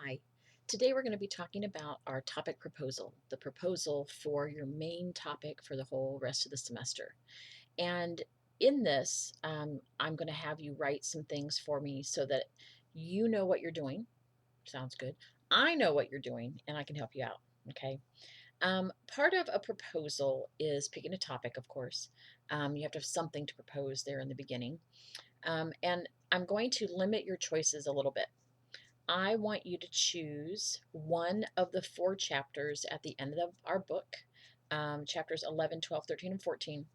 Hi. Today we're going to be talking about our topic proposal, the proposal for your main topic for the whole rest of the semester. And in this, I'm going to have you write some things for me so that you know what you're doing. Sounds good. I know what you're doing and I can help you out. Okay. Part of a proposal is picking a topic, of course. You have to have something to propose there in the beginning. And I'm going to limit your choices a little bit. I want you to choose one of the four chapters at the end of our book, chapters 11, 12, 13, and 14,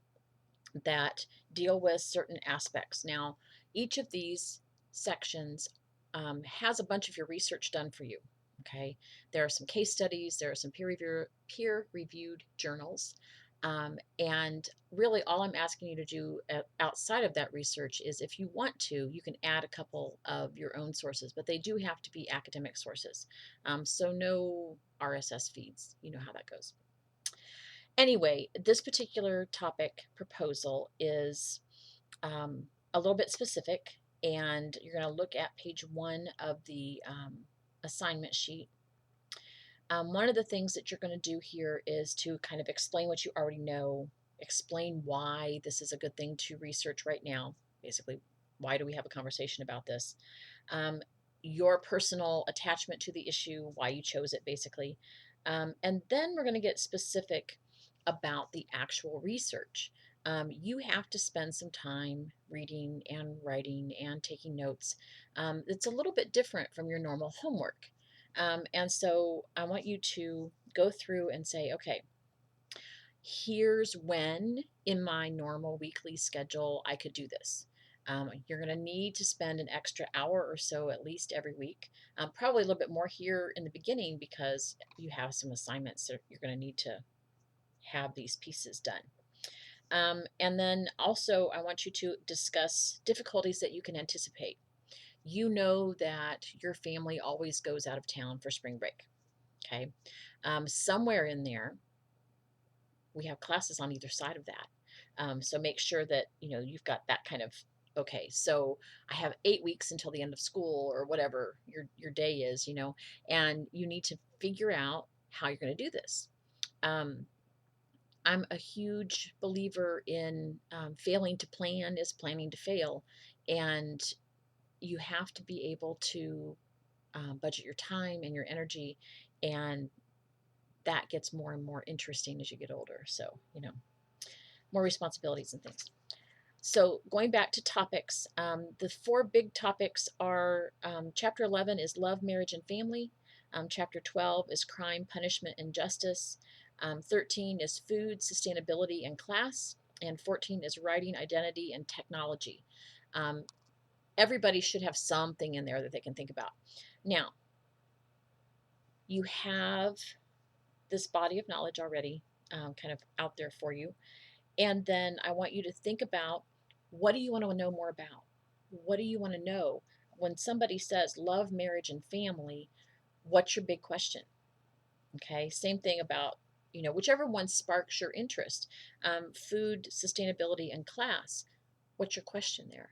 that deal with certain aspects. Now, each of these sections has a bunch of your research done for you. Okay, there are some case studies, there are some peer reviewed journals, and really all I'm asking you to do outside of that research is if you want to, you can add a couple of your own sources, but they do have to be academic sources. So no RSS feeds. You know how that goes. Anyway, this particular topic proposal is a little bit specific, and you're going to look at page 1 of the assignment sheet. One of the things that you're going to do here is to kind of explain what you already know, explain why this is a good thing to research right now. Basically, why do we have a conversation about this? Um, your personal attachment to the issue, why you chose it, basically. And then we're going to get specific about the actual research. You have to spend some time reading and writing and taking notes. It's a little bit different from your normal homework. And so I want you to go through and say, okay, here's when in my normal weekly schedule I could do this. You're going to need to spend an extra hour or so at least every week, probably a little bit more here in the beginning because you have some assignments that you're going to need to have these pieces done. And then also, I want you to discuss difficulties that you can anticipate. You know that your family always goes out of town for spring break. Okay. Somewhere in there, we have classes on either side of that. So make sure that you've got that kind of okay. So I have 8 weeks until the end of school or whatever your day is, and you need to figure out how you're going to do this. Um, I'm a huge believer in failing to plan is planning to fail, and you have to be able to budget your time and your energy, and that gets more and more interesting as you get older. So, more responsibilities and things. So, going back to topics, the four big topics are chapter 11 is love, marriage, and family. Chapter 12 is crime, punishment, and justice. 13 is food, sustainability, and class. And 14 is writing, identity, and technology. Um, Everybody should have something in there that they can think about. Now, you have this body of knowledge already kind of out there for you. And then I want you to think about, what do you want to know more about? What do you want to know? When somebody says love, marriage, and family, what's your big question? Okay, same thing about, whichever one sparks your interest. Food, sustainability, and class, what's your question there?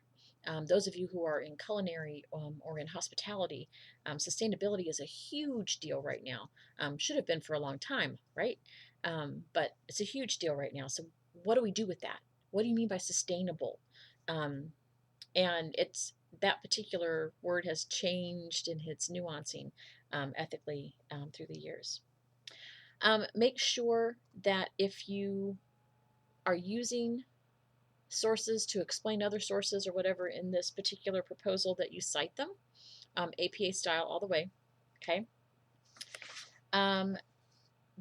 Those of you who are in culinary or in hospitality, sustainability is a huge deal right now. Should have been for a long time, right? But it's a huge deal right now. So, what do we do with that? What do you mean by sustainable? Um, and it's that particular word has changed in its nuancing ethically through the years. Make sure that if you are using sources to explain other sources or whatever in this particular proposal that you cite them, APA style all the way. Okay. Um,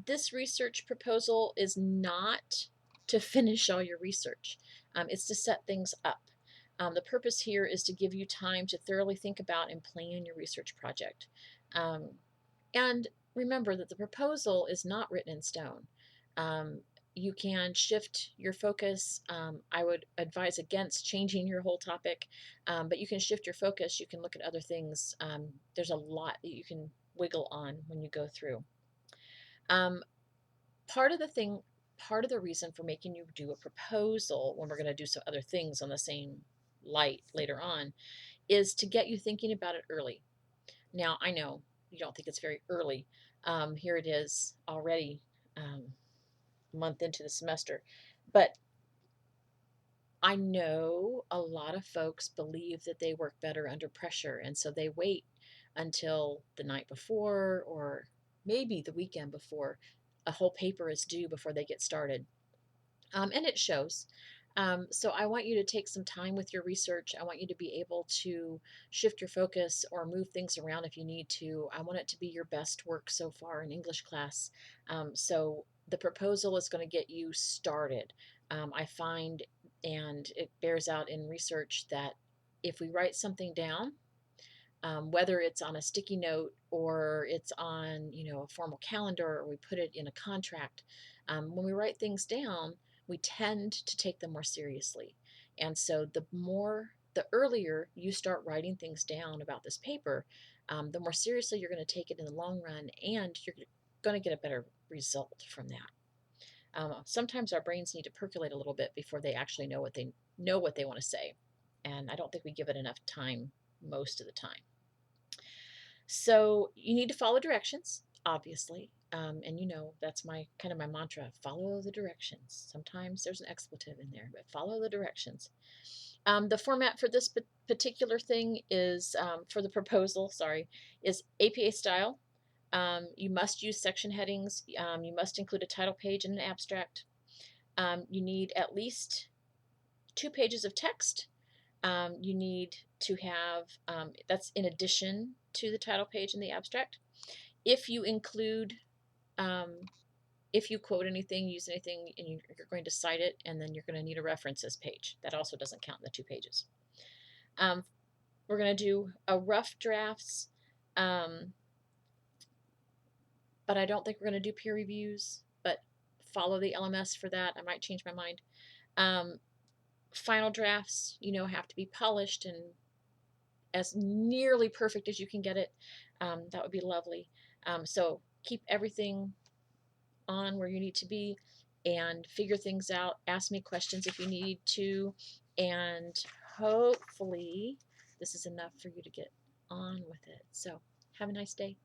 this research proposal is not to finish all your research. It's to set things up. The purpose here is to give you time to thoroughly think about and plan your research project. Um, and remember that the proposal is not written in stone. Um, you can shift your focus. I would advise against changing your whole topic, but you can shift your focus. You can look at other things. There's a lot that you can wiggle on when you go through. Um, part of the thing, Part of the reason for making you do a proposal when we're going to do some other things on the same light later on is to get you thinking about it early. Now, I know you don't think it's very early. Here it is already a month into the semester. But I know a lot of folks believe that they work better under pressure, and so they wait until the night before or maybe the weekend before a whole paper is due before they get started. And it shows. So I want you to take some time with your research. I want you to be able to shift your focus or move things around if you need to. I want it to be your best work so far in English class. So the proposal is going to get you started. I find, and it bears out in research, that if we write something down, whether it's on a sticky note or it's on, a formal calendar, or we put it in a contract, when we write things down, we tend to take them more seriously. And so the earlier you start writing things down about this paper, the more seriously you're going to take it in the long run, and you're going to get a better result from that. Sometimes our brains need to percolate a little bit before they actually know what they want to say, and I don't think we give it enough time most of the time. So you need to follow directions, obviously. And that's my kind of my mantra: follow the directions. Sometimes there's an expletive in there, but follow the directions. The format for this particular thing is, for the proposal, sorry, is APA style. You must use section headings. You must include a title page and an abstract. You need at least 2 pages of text. You need to have, that's in addition to the title page and the abstract. If you include, if you quote anything, use anything, and you're going to cite it, and then you're going to need a references page. That also doesn't count in the 2 pages. We're going to do a rough drafts, but I don't think we're going to do peer reviews, but follow the LMS for that. I might change my mind. Final drafts, have to be polished and as nearly perfect as you can get it. That would be lovely. So keep everything on where you need to be and figure things out. Ask me questions if you need to, and hopefully this is enough for you to get on with it. So have a nice day.